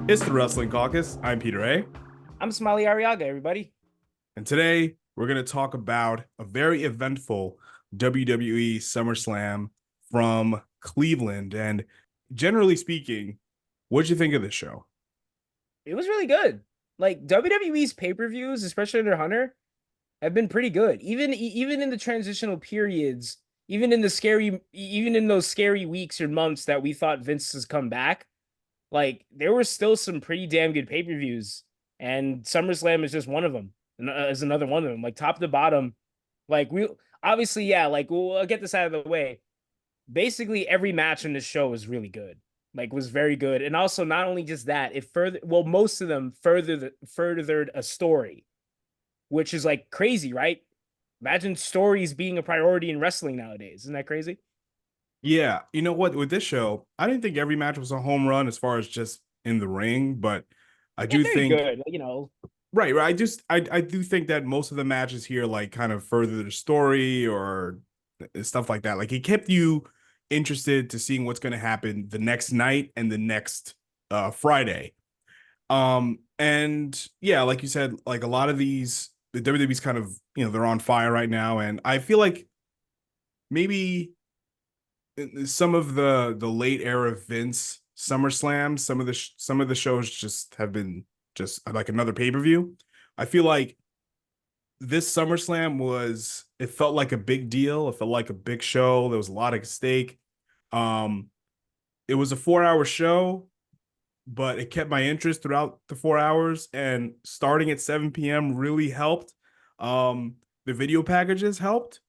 It's the Wrestling Caucus. I'm Peter A. I'm Smiley Ariaga, everybody. And today we're going to talk about a very eventful WWE Summerslam from Cleveland. And generally speaking, what'd you think of this show? It was really good. Like WWE's pay-per-views, especially under Hunter, have been pretty good. Even in the transitional periods, even in those scary weeks or months that we thought Vince has come back, like there were still some pretty damn good pay-per-views. And SummerSlam is just one of them. Is another one of them. Like top to bottom, like we obviously, yeah, like we'll get this out of the way. Basically every match in this show was really good. Like was very good. And also not only just that, it further most of them furthered a story, which is like crazy, right? Imagine stories being a priority in wrestling nowadays. Isn't that crazy? Yeah, you know what? With this show, I didn't think every match was a home run as far as just in the ring, but I Yeah, do very think good. You know, right. I do think that most of the matches here like kind of further the story or stuff like that. Like it kept you interested to seeing what's going to happen the next night and the next Friday. And yeah, like you said, like a lot of these the WWE's kind of, they're on fire right now, and I feel like maybe some of the late era Vince SummerSlam, some of the shows just have been just like another pay-per-view. I feel like this SummerSlam it felt like a big deal. It felt like a big show. There was a lot at stake. Um, it was a 4 hour show, but it kept my interest throughout the 4 hours. And starting at 7 p.m. really helped. The video packages helped.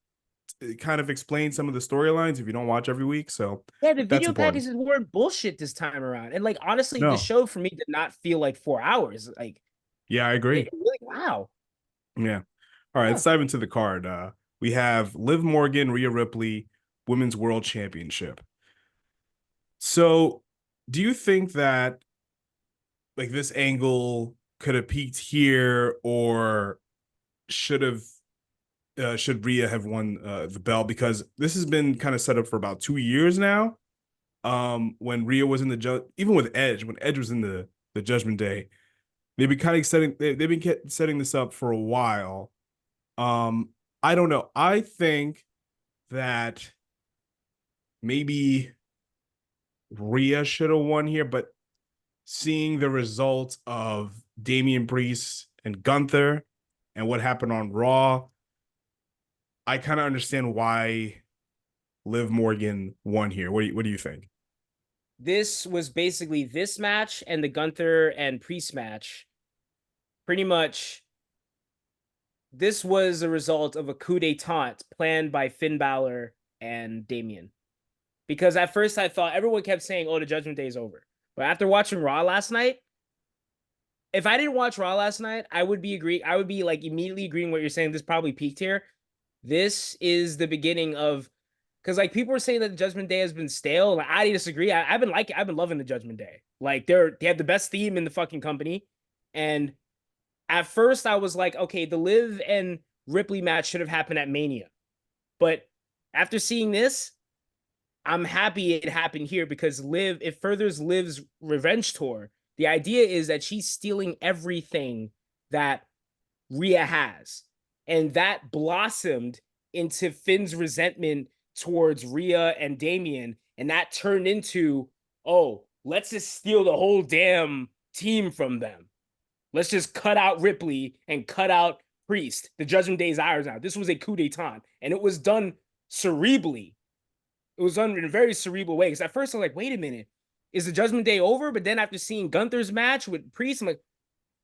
It kind of explained some of the storylines if you don't watch every week. So yeah, the that's video important. packages weren't bullshit this time around. And like honestly, the No. show for me did not feel like 4 hours. Like Yeah, I it agree. really wow. Yeah. All right, let's Huh. dive into the card. We have Liv Morgan, Rhea Ripley, Women's World Championship. So, do you think that like this angle could have peaked here, or should have should Rhea have won the belt? Because this has been kind of set up for about 2 years now. When Rhea was in even with Edge, when Edge was in the Judgment Day, they've been setting this up for a while. Um, I don't know. I think that maybe Rhea should have won here, but seeing the results of Damien Priest and Gunther and what happened on Raw, I kind of understand why Liv Morgan won here. What do you think? This was basically this match and the Gunther and Priest match. Pretty much, this was a result of a coup d'état planned by Finn Balor and Damien. Because at first I thought everyone kept saying, "Oh, the Judgment Day is over," but after watching Raw last night, if I didn't watch Raw last night, I would be like immediately agreeing what you're saying. This probably peaked here. This is the beginning of because like people were saying that the Judgment Day has been stale. Like, I disagree. I've been loving the Judgment Day. Like they have the best theme in the fucking company. And at first I was like, okay, the Liv and Ripley match should have happened at Mania. But after seeing this, I'm happy it happened here because it furthers Liv's revenge tour. The idea is that she's stealing everything that Rhea has. And that blossomed into Finn's resentment towards Rhea and Damien. And that turned into, oh, let's just steal the whole damn team from them. Let's just cut out Ripley and cut out Priest. The Judgment Day is ours now. This was a coup d'etat. And it was done cerebrally. It was done in a very cerebral way. Because at first I was like, wait a minute. Is the Judgment Day over? But then after seeing Gunther's match with Priest, I'm like,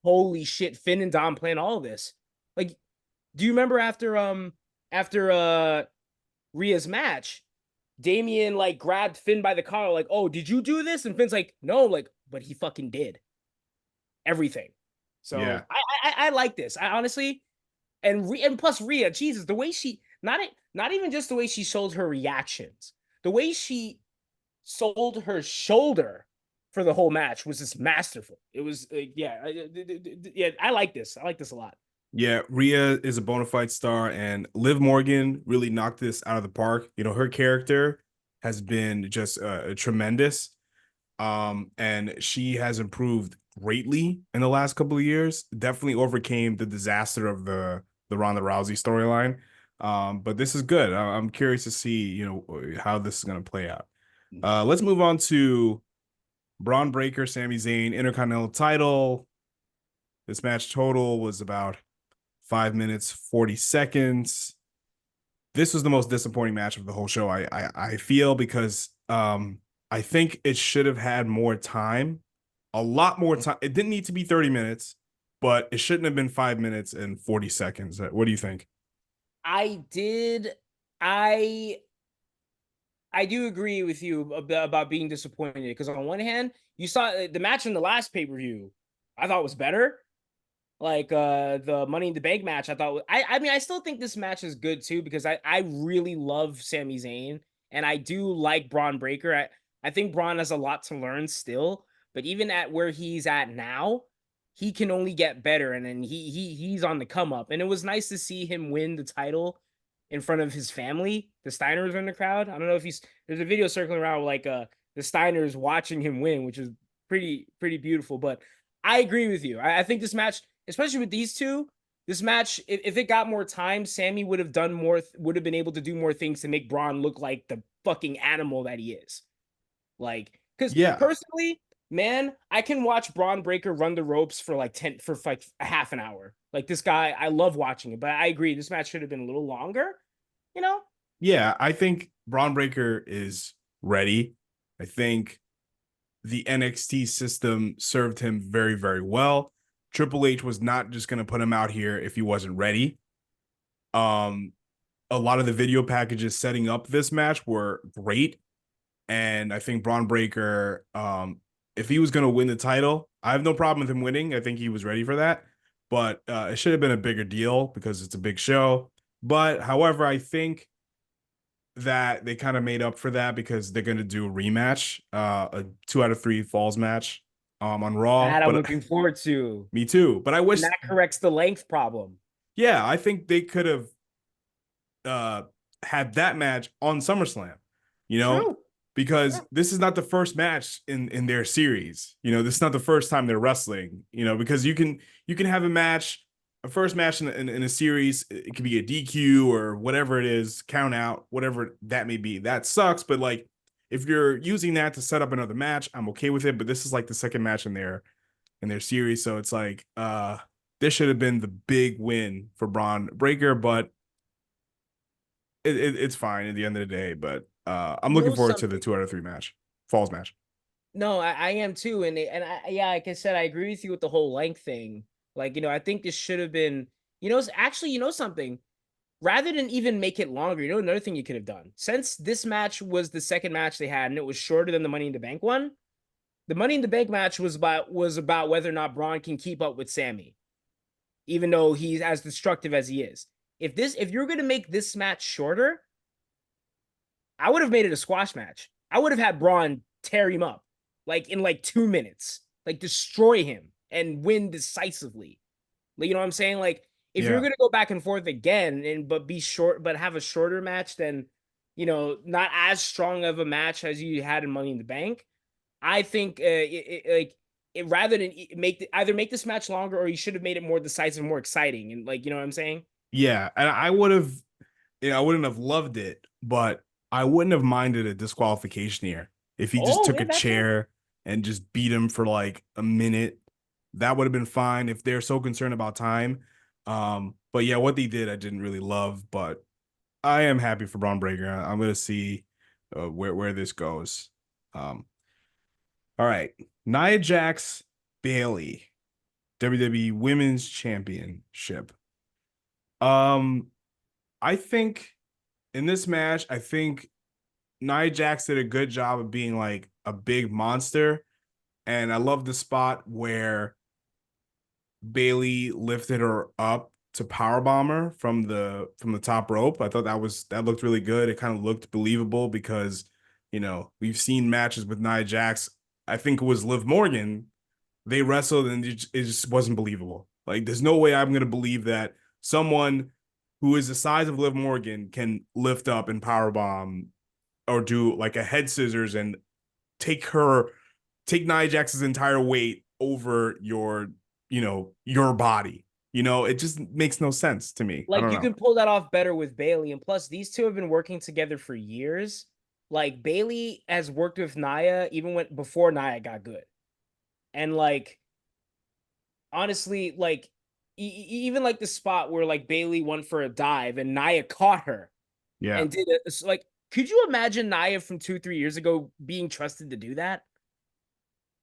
holy shit, Finn and Dom playing all this. Like, do you remember after Rhea's match, Damien like grabbed Finn by the collar, like, "Oh, did you do this?" And Finn's like, "No," like, but he fucking did everything. Yeah. So I like this. I honestly and plus Rhea, Jesus, the way she not even just the way she showed her reactions, the way she sold her shoulder for the whole match was just masterful. It was yeah, I like this. I like this a lot. Yeah, Rhea is a bona fide star, and Liv Morgan really knocked this out of the park. Her character has been just tremendous. And she has improved greatly in the last couple of years. Definitely overcame the disaster of the Ronda Rousey storyline. But this is good. I'm curious to see, how this is going to play out. Let's move on to Braun Breaker, Sami Zayn, Intercontinental title. This match total was about 5 minutes, 40 seconds. This was the most disappointing match of the whole show. I feel because I think it should have had more time, a lot more time. It didn't need to be 30 minutes, but it shouldn't have been 5 minutes and 40 seconds. What do you think? I did. I I do agree with you about being disappointed because on one hand, you saw the match in the last pay per view. I thought was better. Like the Money in the Bank match, I thought. I mean, I still think this match is good too because I really love Sami Zayn and I do like Braun Breaker. I think Braun has a lot to learn still, but even at where he's at now, he can only get better. And then he's on the come up. And it was nice to see him win the title in front of his family. The Steiners are in the crowd. I don't know if there's a video circling around like the Steiners watching him win, which is pretty beautiful. But I agree with you. I think this match, especially with these two, this match, if it got more time, Sammy would have done more, would have been able to do more things to make Braun look like the fucking animal that he is. Like, because Yeah, personally, man, I can watch Braun Breaker run the ropes for like a half an hour. Like this guy, I love watching it. But I agree, this match should have been a little longer. You know, yeah. I think Braun Breaker is ready. I think the NXT system served him very, very well. Triple H was not just going to put him out here if he wasn't ready. Um, a lot of the video packages setting up this match were great. And I think Braun Breaker, if he was going to win the title, I have no problem with him winning. I think he was ready for that. But it should have been a bigger deal because it's a big show. But however, I think that they kind of made up for that because they're going to do a rematch, a 2 out of 3 falls match on Raw. that I'm But looking forward to. me too. But I And wish, that corrects the length problem. yeah, I think they could have uh had that match on SummerSlam, you know, True. because Yeah. this is not the first match in their series. This is not the first time they're wrestling, because you can have a first match in a series. It could be a DQ or whatever it is, count out, whatever that may be. That sucks, but like if you're using that to set up another match, I'm okay with it. But this is like the second match in their series, so it's like this should have been the big win for Braun Breaker, but it's fine at the end of the day. But I'm You looking know forward to the something? 2 out of 3 match, falls match. No, I am too, yeah, like I said, I agree with you with the whole length thing. Like, I think this should have been, actually, something. Rather than even make it longer, another thing you could have done. Since this match was the second match they had, and it was shorter than the Money in the Bank one, the Money in the Bank match was about whether or not Braun can keep up with Sammy, even though he's as destructive as he is. If you're gonna make this match shorter, I would have made it a squash match. I would have had Braun tear him up like in like 2 minutes, like destroy him and win decisively. Like, you know what I'm saying? Like, if you're Yeah, gonna go back and forth again but be short, but have a shorter match than, not as strong of a match as you had in Money in the Bank, I think rather than either make this match longer or you should have made it more decisive, more exciting, and like, you know what I'm saying? yeah, and I would have, I wouldn't have loved it, but I wouldn't have minded a disqualification here if he just Oh, took yeah, a that too. chair and just beat him for like a minute. That would have been fine if they're so concerned about time. But yeah, what they did, I didn't really love, but I am happy for Braun Breaker. I'm gonna see where this goes. Um, all right, Nia Jax, Bailey, WWE Women's Championship. Um, I think in this match, I think Nia Jax did a good job of being like a big monster, and I love the spot where Bailey lifted her up to powerbomb her from the top rope. I thought that looked really good. It kind of looked believable because we've seen matches with Nia Jax. I think it was Liv Morgan. They wrestled and it just wasn't believable. Like there's no way I'm gonna believe that someone who is the size of Liv Morgan can lift up and powerbomb or do like a head scissors and take Nia Jax's entire weight over your body. It just makes no sense to me. I Like don't you know. can pull that off better with Bailey, and plus these two have been working together for years. Like Bailey has worked with Nia even when before Nia got good, and like honestly, like even like the spot where like Bailey went for a dive and Nia caught her Yeah. and did it. Like, could you imagine Nia from 2-3 years ago being trusted to do that?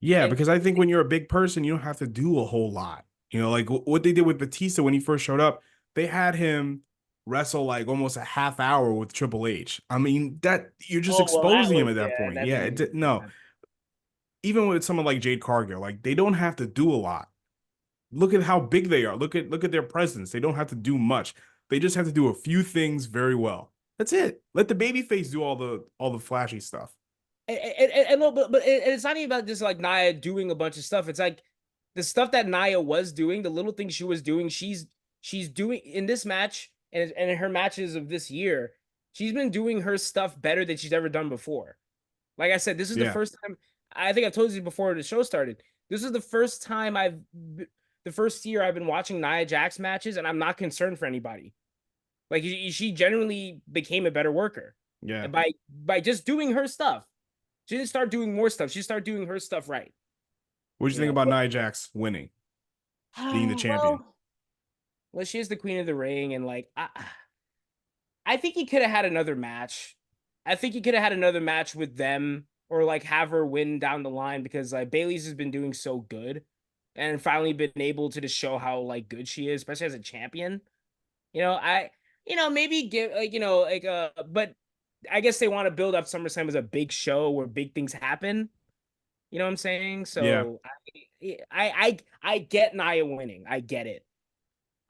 Yeah, And because I think when you're a big person, you don't have to do a whole lot. Like what they did with Batista when he first showed up, they had him wrestle like almost a half hour with Triple H. I mean, that you're just oh well, that exposing him was at that yeah, point. that Yeah, didn't even no. happen. Even with someone like Jade Cargill, like they don't have to do a lot. Look at how big they are. Look at their presence. They don't have to do much. They just have to do a few things very well. That's it. Let the babyface do all the flashy stuff. And no, but it's not even about just like Nia doing a bunch of stuff. It's like the stuff that Nia was doing, the little things she was doing, she's doing in this match and in her matches of this year. She's been doing her stuff better than she's ever done before. Like I said, this is the Yeah. first time. I think I told you before the show started. This is the first time the first year I've been watching Nia Jax matches, and I'm not concerned for anybody. Like she genuinely became a better worker, Yeah. and by just doing her stuff. She didn't start doing more stuff. She started doing her stuff right. What do you You think know. about Nia Jax winning, being the champion? Well, well, she is the queen of the ring, and like I think he could have had another match. I think he could have had another match with them, or like have her win down the line because like Bailey's has been doing so good, and finally been able to just show how like good she is, especially as a champion. Maybe give but I guess they want to build up SummerSlam as a big show where big things happen. You know what I'm saying? Yeah. So I get Nia winning. I get it.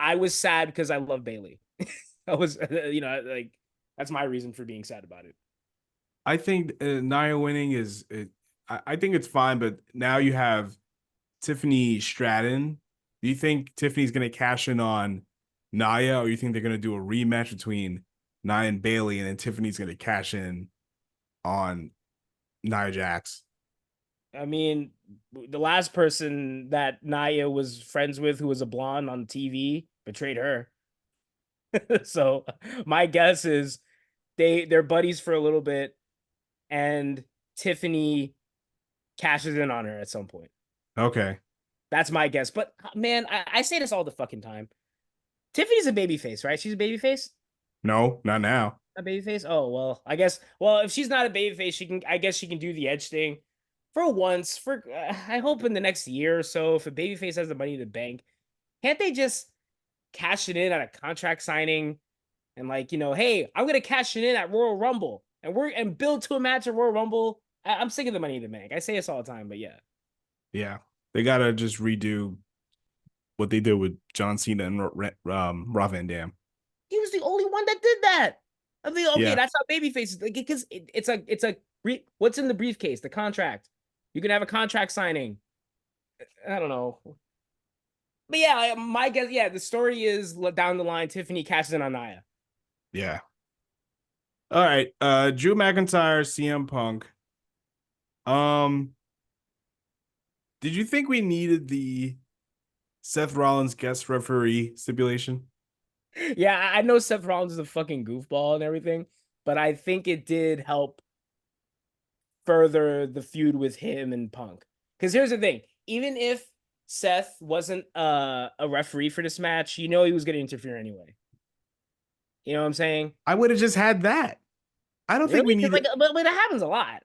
I was sad because I love Bailey. I was like that's my reason for being sad about it. I think Nia winning I think it's fine, but now you have Tiffany Stratton. Do you think Tiffany's going to cash in on Nia, or you think they're going to do a rematch between Nia and Bailey, and then Tiffany's going to cash in on Nia Jax? I mean, the last person that Nia was friends with who was a blonde on TV betrayed her. So my guess is they're buddies for a little bit and Tiffany cashes in on her at some point. Okay. That's my guess. But man, I say this all the fucking time. Tiffany's a baby face, right? She's a baby face? No, not now. A baby face? Oh, well, I guess. Well, if she's not a baby face, I guess she can do the edge thing for once. I hope in the next year or so, if a baby face has the money to bank, can't they just cash it in at a contract signing and like, hey, I'm gonna cash it in at Royal Rumble and build to a match at Royal Rumble. I'm sick of the money in the bank. I say this all the time, but yeah. Yeah. They got to just redo what they did with John Cena and Rob Van Dam. He was the only one that did that. I mean, okay, Yeah. that's how babyface is like because it's a what's in the briefcase, the contract. You can have a contract signing. I don't know. But yeah, my guess, yeah, the story is down the line, Tiffany cashes in on Nia. Yeah. All right. Drew McIntyre, CM Punk. Um, did you think we needed the Seth Rollins guest referee stipulation? Yeah, I know Seth Rollins is a fucking goofball and everything, but I think it did help further the feud with him and Punk. Because here's the thing: even if Seth wasn't a referee for this match, he was going to interfere anyway. You know what I'm saying? I would have just had that. I don't think we Really? Because needed. but that happens a lot.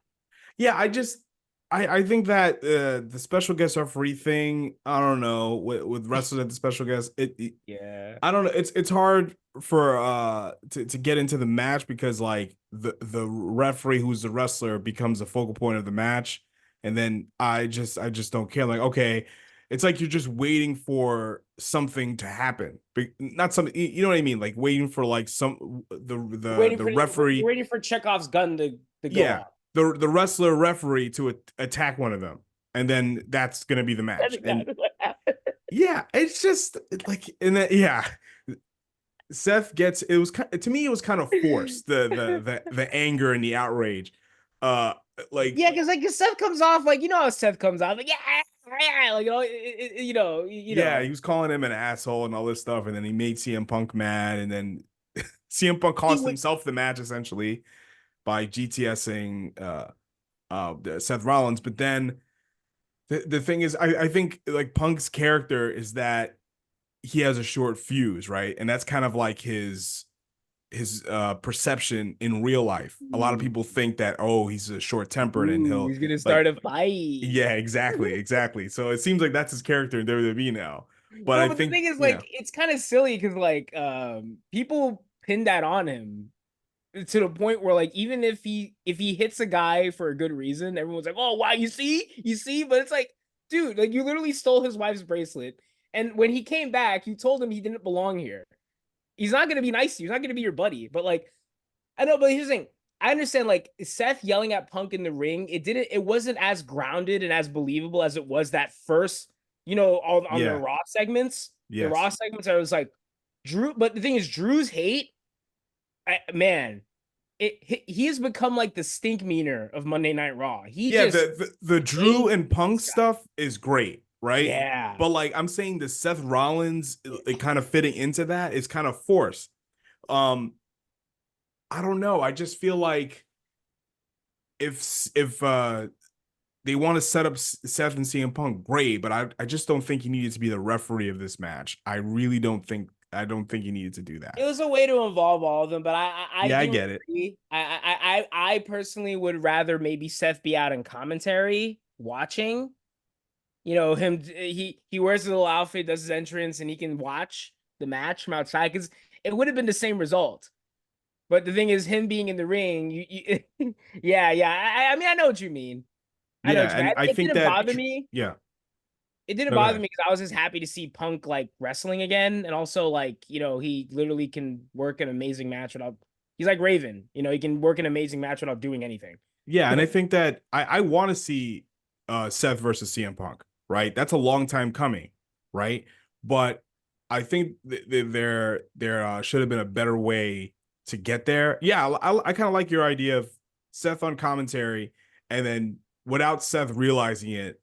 Yeah, I think that the special guest referee thing, I don't know, with wrestlers at the special guest, Yeah. I don't know. It's hard for to get into the match because like the referee who's the wrestler becomes the focal point of the match, and then I just don't care. Like, okay, it's like you're just waiting for something to happen, not something, you know what I mean? Like waiting for like the You're referee, waiting for Chekhov's gun to go yeah, off. the wrestler referee to attack one of them, and then that's gonna be the That's match. And exactly what happened. yeah, it's just like, and then yeah, Seth gets, it was to me it was kind of forced, the anger and the outrage. Like, Yeah, because like Seth comes off like, you know how Seth comes off like, yeah, like, yeah, he was calling him an asshole and all this stuff, and then he made CM Punk mad, and then CM Punk he cost would. himself the match essentially by GTSing Seth Rollins. But then the thing is, I think like Punk's character is that he has a short fuse, right? And that's kind of like his perception in real life. A lot of people think that, oh, he's a short tempered and Ooh, he'll he's gonna start like, a fight. yeah, exactly. So it seems like that's his character in WWE now. But No, I but the think, thing is, yeah, like, it's kind of silly because like people pin that on him to the point where like even if he hits a guy for a good reason, everyone's like, oh wow, you see, but it's like, dude, like you literally stole his wife's bracelet, and when he came back, you told him he didn't belong here. He's not gonna be nice to you. He's not gonna be your buddy. But like, I know, but here's the thing. I understand like Seth yelling at Punk in the ring. It wasn't as grounded and as believable as it was that first, all on the yeah, Raw segments. The Raw yes. segments, I was like, Drew. But the thing is, Drew's hate, man, he has become like the stink meaner of Monday Night Raw. He Yeah, just the Drew hates and Punk this guy. stuff is great, right? Yeah. But like I'm saying the Seth Rollins it kind of fitting into that is kind of forced. Um, I don't know. I just feel like if they want to set up Seth and CM Punk, great, but I just don't think he needed to be the referee of this match. I really don't think I don't think he needed to do It that. was a way to involve all of them, but I Yeah, I do get it. agree. I personally would rather maybe Seth be out in commentary watching. Him, he wears a little outfit, does his entrance, and he can watch the match from outside because it would have been the same result. But the thing is, him being in the ring, yeah. I mean, I know what you mean. I know what Yeah, you mean. and I It think didn't that bother me. yeah. It didn't No, go bother ahead. me because I was just happy to see Punk like wrestling again, and also like he literally can work an amazing match without. He's like Raven, he can work an amazing match without doing anything. Yeah, and I think that I want to see Seth versus CM Punk, right? That's a long time coming, right? But I think there should have been a better way to get there. Yeah, I kind of like your idea of Seth on commentary, and then without Seth realizing it,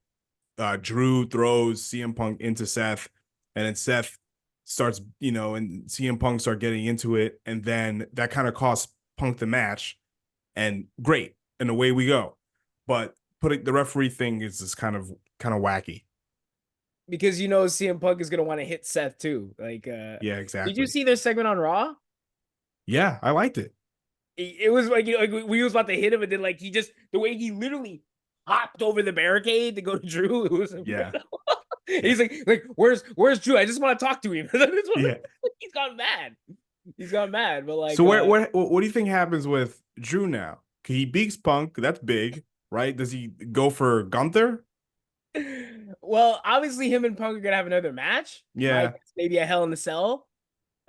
Drew throws CM Punk into Seth, and then Seth starts, and CM Punk start getting into it, and then that kind of costs Punk the match, and great, and away we go. But putting the referee thing is just kind of wacky. Because CM Punk is gonna want to hit Seth too. Like, Yeah, did you exactly. see their segment on Raw? Yeah, I liked it. It was like like we was about to hit him, and then like he just the way he literally hopped over the barricade to go to Drew. It was Yeah, incredible. yeah, He's like where's Drew? I just want to talk to him. yeah. He's gone mad. He's gone mad. But like, So what do you think happens with Drew now? He beats Punk. That's big, right? Does he go for Gunther? well, obviously him and Punk are gonna have another match. My Yeah, guess, maybe a Hell in the Cell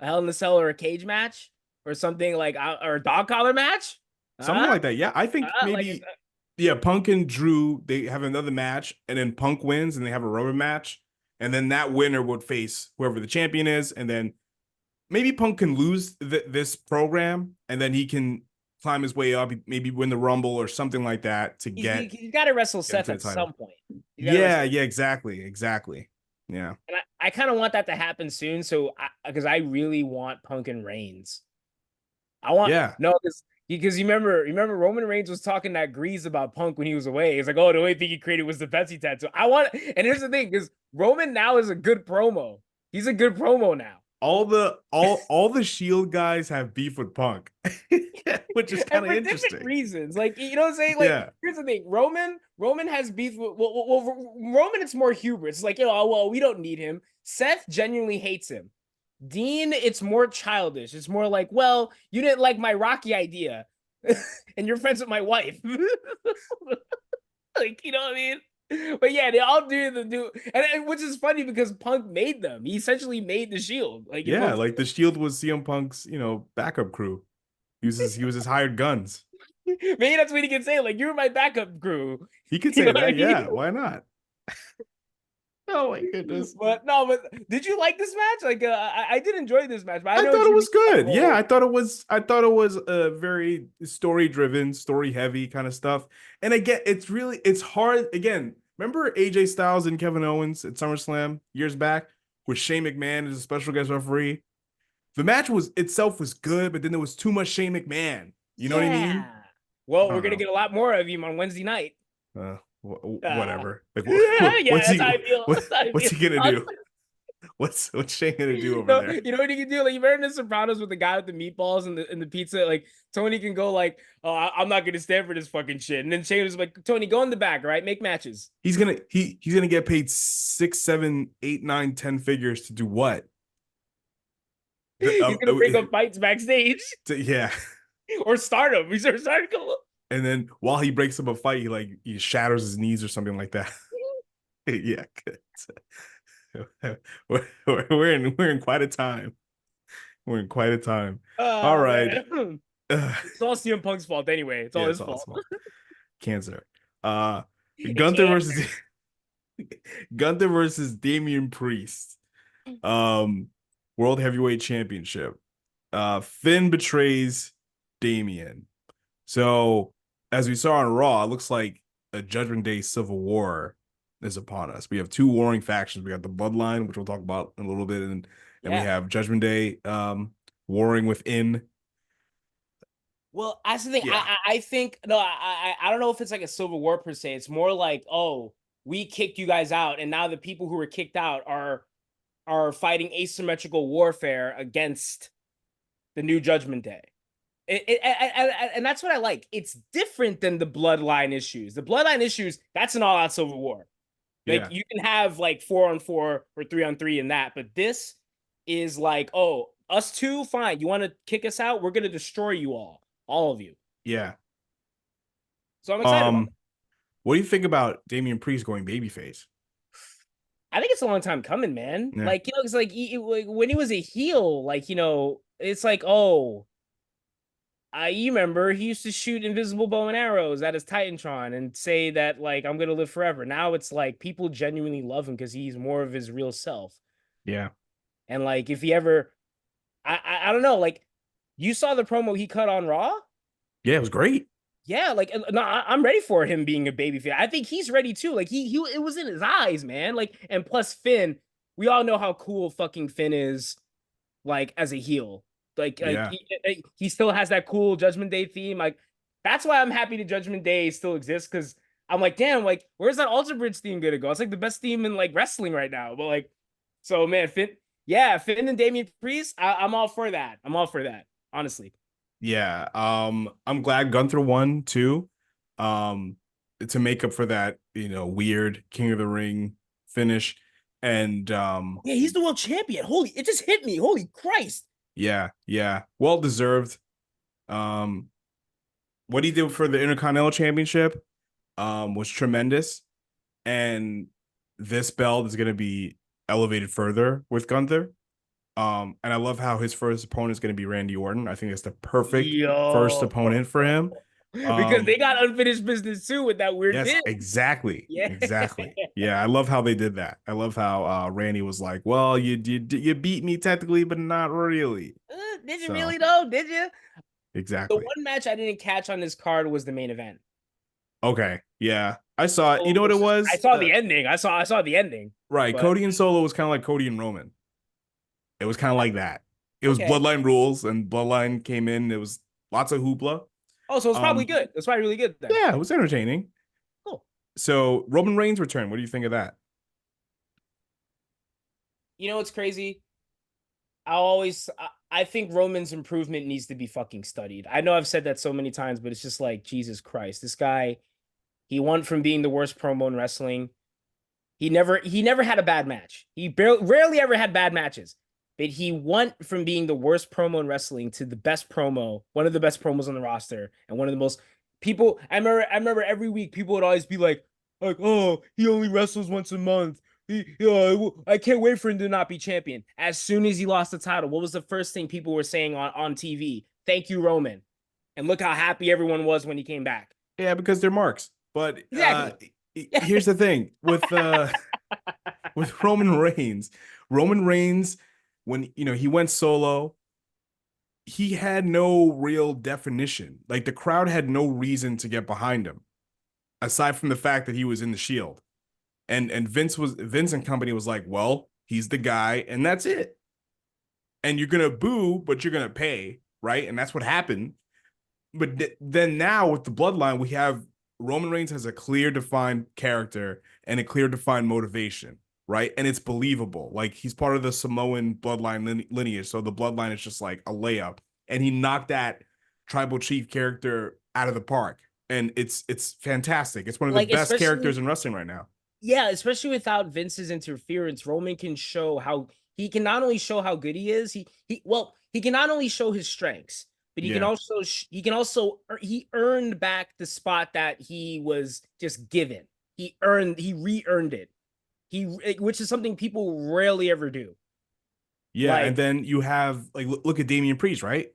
or a cage match or something like or a dog collar match. something Huh? like that. Yeah, I think Like maybe. Yeah, Punk and Drew they have another match, and then Punk wins, and they have a rubber match, and then that winner would face whoever the champion is, and then maybe Punk can lose this program, and then he can climb his way up, maybe win the Rumble or something like that to he's got to wrestle get Seth into the at title. some point. He's got to Yeah, wrestle. yeah, exactly. Yeah, And I kind of want that to happen soon. So, because I really want Punk and Reigns. I want yeah. no, because you remember Roman Reigns was talking that grease about Punk when he was away. He's like, oh, the only thing he created was the Pepsi tattoo. And here's the thing, because Roman now is a good promo. He's a good promo now. All the Shield guys have beef with Punk, which is kind And of for different interesting. reasons. Like, you know what I'm saying? Like, Yeah, here's the thing. Roman has beef with Roman, it's more hubris. It's like, well, we don't need him. Seth genuinely hates him. Dean, it's more childish. It's more like, well, you didn't like my Rocky idea, and you're friends with my wife. Like, you know what I mean? But yeah, they all do, and which is funny because Punk made them. He essentially made the Shield. Like, in yeah. most, Like the Shield was CM Punk's, backup crew. He was his hired guns. maybe that's what he can say. Like, you're my backup crew. He could You say know what I that. mean? Yeah, why not? Oh my goodness. But no, but did you like this match? Like, I did enjoy this match, but I I know thought it's it gonna was be like, good. Yeah, oh, I thought it was a very story driven, story heavy kind of stuff. And again, it's hard. Again, remember AJ Styles and Kevin Owens at SummerSlam years back with Shane McMahon as a special guest referee? The match was itself was good, but then there was too much Shane McMahon. You know what I mean? yeah. I Well, we're don't gonna know. get a lot more of him on Wednesday night. Uh, Whatever. Like, yeah, what's that's he how I feel. what, That's how I what's feel. he gonna do? Honestly, What's Shane gonna do over no, there? you know what he can do? Like, you remember in The Sopranos with the guy with the meatballs and the pizza? Like, Tony can go like, "Oh, I'm not gonna stand for this fucking shit." And then Shane was like, "Tony, go in the back, right? Make matches." He's gonna get paid 6, 7, 8, 9, 10 figures to do what? He's gonna bring up fights backstage Yeah. or start them. He's starting to go. And then while he breaks up a fight, he shatters his knees or something like that. Yeah. We're in quite a time. We're in quite a time. All right. Man. Uh, It's all CM Punk's fault anyway. It's all yeah, his it's all fault. small. Cancer. Uh It Gunther can't. versus Gunther versus Damien Priest. Um World Heavyweight Championship. Finn betrays Damien. So, as we saw on Raw, it looks like a Judgment Day civil war is upon us. We have two warring factions. We got the Bloodline, which we'll talk about in a little bit, and we Yeah. have Judgment Day warring within. Well, that's the thing. Yeah, I think no, I don't know if it's like a civil war per se. It's more like, oh, we kicked you guys out, and now the people who were kicked out are fighting asymmetrical warfare against the new Judgment Day. And that's what I like. It's different than the Bloodline issues. The Bloodline issues, that's an all-out civil war. Like yeah, you can have like 4-on-4 or 3-on-3 in that, but this is like, oh, us two, fine. You want to kick us out? We're gonna destroy you all of you. yeah. So I'm excited about that. What do you think about Damian Priest going babyface? I think it's a long time coming, man. Yeah, Like, it's like, like when he was a heel, like, it's like, oh, you remember he used to shoot invisible bow and arrows at his Titantron and say that, like, I'm gonna live forever. Now it's like people genuinely love him because he's more of his real self. yeah, And like, if he ever, I don't know, like, you saw the promo he cut on Raw. yeah. It was great. Yeah, like no, I'm ready for him being a babyface. I think he's ready too. Like he it was in his eyes, man. Like, and plus Finn, we all know how cool fucking Finn is, like as a heel. Like Yeah, he still has that cool Judgment Day theme. Like that's why I'm happy the Judgment Day still exists, because I'm like, damn, like where's that Alter Bridge theme gonna go? It's like the best theme in like wrestling right now. But like, so man, Finn and Damian Priest, I'm all for that. I'm all for that, honestly. yeah. I'm glad Gunther won too. Um, to make up for that, weird King of the Ring finish. And Yeah, he's the world champion. Holy, it just hit me. Holy Christ. yeah, yeah. Well deserved. Um, what he did for the Intercontinental Championship was tremendous. And this belt is gonna be elevated further with Gunther. And I love how his first opponent is gonna be Randy Orton. I think it's the perfect first Yo. opponent for him. Because they got unfinished business too with that weird Yes, bit. exactly. Yeah. Exactly. Yeah, I love how they did that. I love how Randy was like, "Well, you beat me technically, but not really." Did you So, really though? Did you? The exactly. one match I didn't catch on this card was the main event. Okay. Yeah. I saw it. You Solo know what it versus- I was? saw the ending. I saw the ending. Right. But Cody and Solo was kind of like Cody and Roman. It was kind of like that. It was okay. Bloodline rules, and Bloodline came in. It was lots of hoopla. Oh, so it's probably Um, good. It's probably really good then. yeah, it was entertaining. Cool. So Roman Reigns return. What do you think of that? You know what's crazy? I think Roman's improvement needs to be fucking studied. I know I've said that so many times, but it's just like, Jesus Christ. This guy, he went from being the worst promo in wrestling. He never had a bad match. Rarely ever had bad matches. But he went from being the worst promo in wrestling to the best promo, one of the best promos on the roster, and one of the most people. I remember every week people would always be like, oh, he only wrestles once a month. I can't wait for him to not be champion. As soon as he lost the title, what was the first thing people were saying on TV? Thank you, Roman. And look how happy everyone was when he came back. Yeah, because they're marks. But Exactly. here's the thing with with Roman Reigns. Roman Reigns, when he went solo, he had no real definition. Like the crowd had no reason to get behind him, aside from the fact that he was in the Shield. And Vince and company was like, well, he's the guy, and that's it. And you're gonna boo, but you're gonna pay, right? And that's what happened. But then now with the Bloodline, we have Roman Reigns has a clear defined character and a clear defined motivation, right? And it's believable. Like he's part of the Samoan bloodline lineage, so the Bloodline is just like a layup. And he knocked that tribal chief character out of the park, and it's fantastic. It's one of the Like, best characters especially, in wrestling right now. yeah, especially without Vince's interference, Roman can show how he can not only show how good he is, he can not only show his strengths, but Yeah, he earned back the spot that he was just given. He re-earned it. Which is something people rarely ever do. yeah. And Like, then you have like look at Damien Priest, right?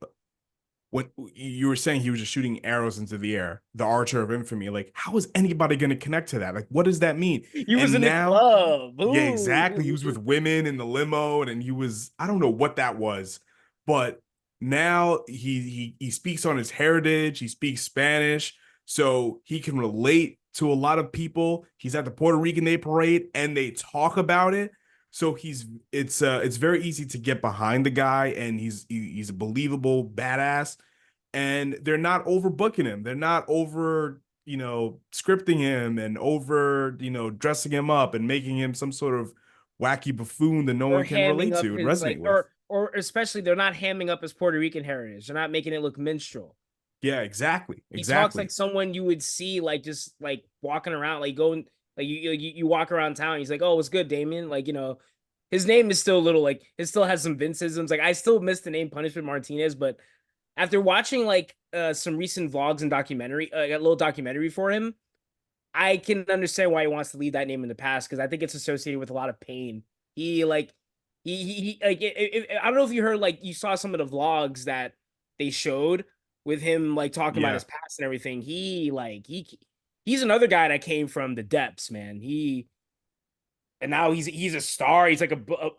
When you were saying he was just shooting arrows into the air, the Archer of Infamy, like how is anybody going to connect to that? Like, what does that mean? he was And in the now, club. yeah, Ooh. exactly. He was with women in the limo, and he was, I don't know what that was, but now he speaks on his heritage. He speaks Spanish, so he can relate to a lot of people. He's at the Puerto Rican Day Parade, and they talk about it. So it's very easy to get behind the guy, and he's a believable badass, and they're not overbooking him. They're not over, scripting him and over, dressing him up and making him some sort of wacky buffoon that no Or one can hamming relate up to and his resonate with. or especially they're not hamming up his Puerto Rican heritage. They're not making it look minstrel. Yeah, exactly. He talks like Exactly. someone you would see like just like walking around, like going like you walk around town. He's like, "Oh, what's good, Damien?" Like, his name is still a little like it still has some Vinceisms. Like I still miss the name Punishment Martinez, but after watching like some recent vlogs and documentary, a little documentary for him, I can understand why he wants to leave that name in the past because I think it's associated with a lot of pain. He like he like I don't know if you heard like you saw some of the vlogs that they showed with him like talking about Yeah. his past and everything. He's another guy that came from the depths, man. And now he's a star. He's like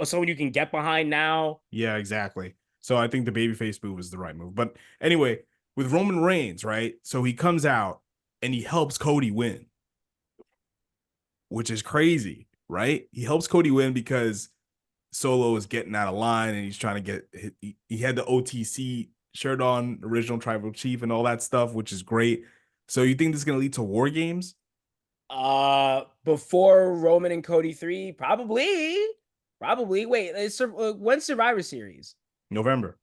someone you can get behind now. Yeah, exactly. So I think the babyface move is the right move. But anyway, with Roman Reigns, right? So he comes out and he helps Cody win, which is crazy, right? He helps Cody win because Solo is getting out of line and he's trying to he had the OTC shirt on, original tribal chief and all that stuff, which is great. So you think this is going to lead to war games? Before Roman and Cody 3, probably. Wait, when's Survivor Series? November.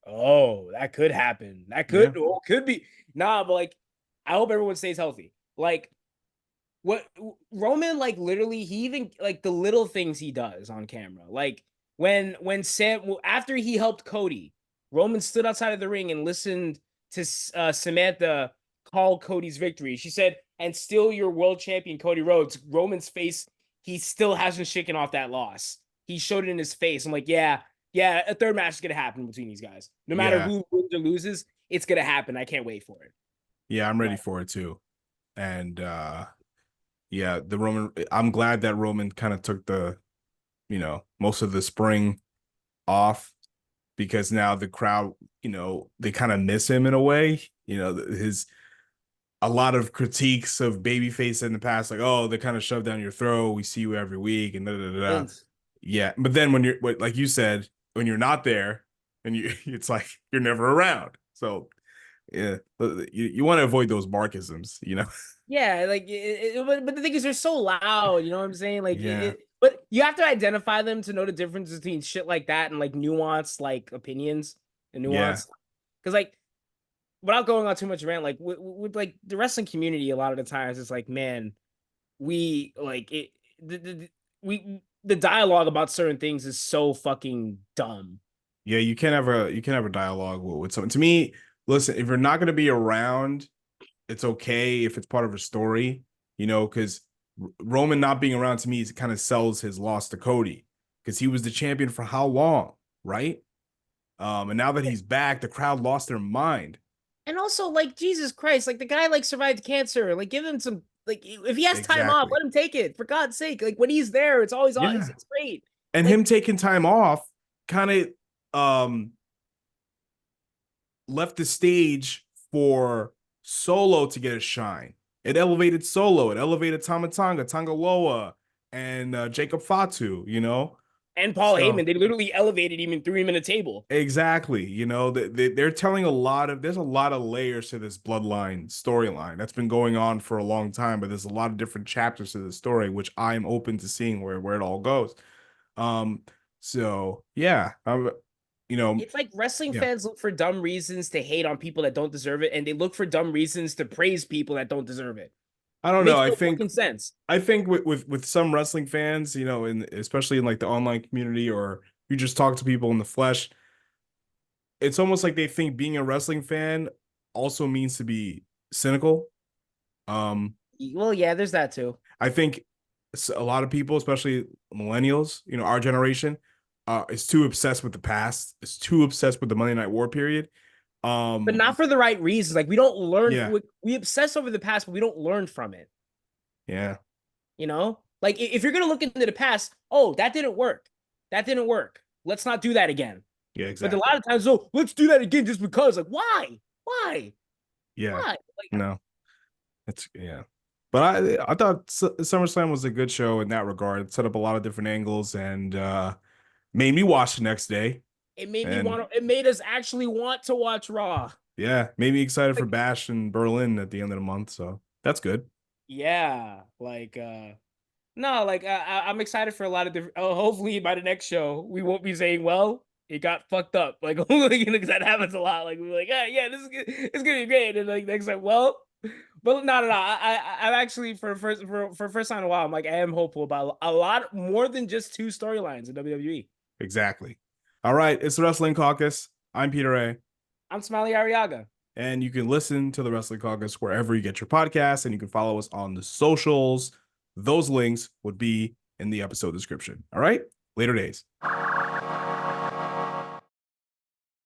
Oh, that could happen. Yeah. Could be. Nah, but like, I hope everyone stays healthy. Like, what Roman, like, literally, he even like the little things he does on camera. Like when Sam after he helped Cody, Roman stood outside of the ring and listened to Samantha call Cody's victory. She said, "And still, your world champion, Cody Rhodes." Roman's face, he still hasn't shaken off that loss. He showed it in his face. I'm like, yeah, a third match is gonna happen between these guys. No matter Yeah. who wins or loses, it's gonna happen. I can't wait for it. Yeah, I'm ready But for it too. And yeah, I'm glad that Roman kind of took most of the spring off, because now the crowd, they kind of miss him in a way. His a lot of critiques of babyface in the past, like, oh, they kind of shove down your throat. We see you every week, and da da da. Da. Vince, Yeah, but then when like you said, when you're not there, and it's like you're never around. So yeah, you want to avoid those Markisms. yeah, like, but the thing is, they're so loud. You know what I'm saying? Like, Yeah, but you have to identify them to know the difference between shit like that and like nuanced like opinions and yeah, nuance. Because like, without going on too much rant, like with like the wrestling community, a lot of the times it's like, man, we like it. The dialogue about certain things is so fucking dumb. yeah. You can't have a dialogue with someone. To me, listen, if you're not going to be around, it's okay if it's part of a story, because Roman not being around to me kind of sells his loss to Cody, because he was the champion for how long, right? And now that he's back, the crowd lost their mind. And also, like, Jesus Christ, like the guy like survived cancer. Like, give him some. Like if he has time off, Exactly. let him take it. For God's sake. Like when he's there, it's always Yeah. it's great. And Like him taking time off kind of left the stage for Solo to get a shine. It elevated Solo. It elevated Tamatanga, Tangaloa, and Jacob Fatu, you know? and Paul So Heyman, they literally elevated him and threw him in a table. exactly, you know, they're telling there's a lot of layers to this Bloodline storyline that's been going on for a long time, but there's a lot of different chapters to the story, which I'm open to seeing where it all goes. Um, so yeah, you know, It's like wrestling yeah. fans look for dumb reasons to hate on people that don't deserve it, and they look for dumb reasons to praise people that don't deserve it. I don't know. Makes no fucking sense. I think with some wrestling fans, you know, in especially in like the online community or you just talk to people in the flesh, it's almost like they think being a wrestling fan also means to be cynical. Um, Well, yeah, there's that too. I think a lot of people, especially millennials, you know, our generation, is too obsessed with the past. Is too obsessed with the Monday Night War period. But not for the right reasons. Like we don't learn. Yeah, We obsess over the past, but we don't learn from it. yeah, You know, like if you're gonna look into the past, oh, that didn't work. That didn't work. Let's not do that again. yeah, But a lot exactly. of times, oh, let's do that again just because. Like, why? Why? Yeah, Why? Like, no, it's yeah. But I thought SummerSlam was a good show in that regard. It set up a lot of different angles and made me watch the next day. it made me And want to. It made us actually want to watch Raw. yeah, made me excited for Like, Bash in Berlin at the end of the month. So that's good. yeah, no, like I'm excited for a lot of different. Oh, hopefully by the next show we won't be saying, "Well, it got fucked up." Like, you know, 'cause that happens a lot. Like we're like, "Yeah, yeah, this is good. It's gonna be great," and like next time, well, but no, no, no. I'm actually for first time in a while. I'm like, I am hopeful about a lot more than just two storylines in WWE. Exactly. All right, it's the Wrestling Caucus. I'm Peter A. I'm Smiley Ariaga. And you can listen to the Wrestling Caucus wherever you get your podcasts, and you can follow us on the socials. Those links would be in the episode description. All right, later days.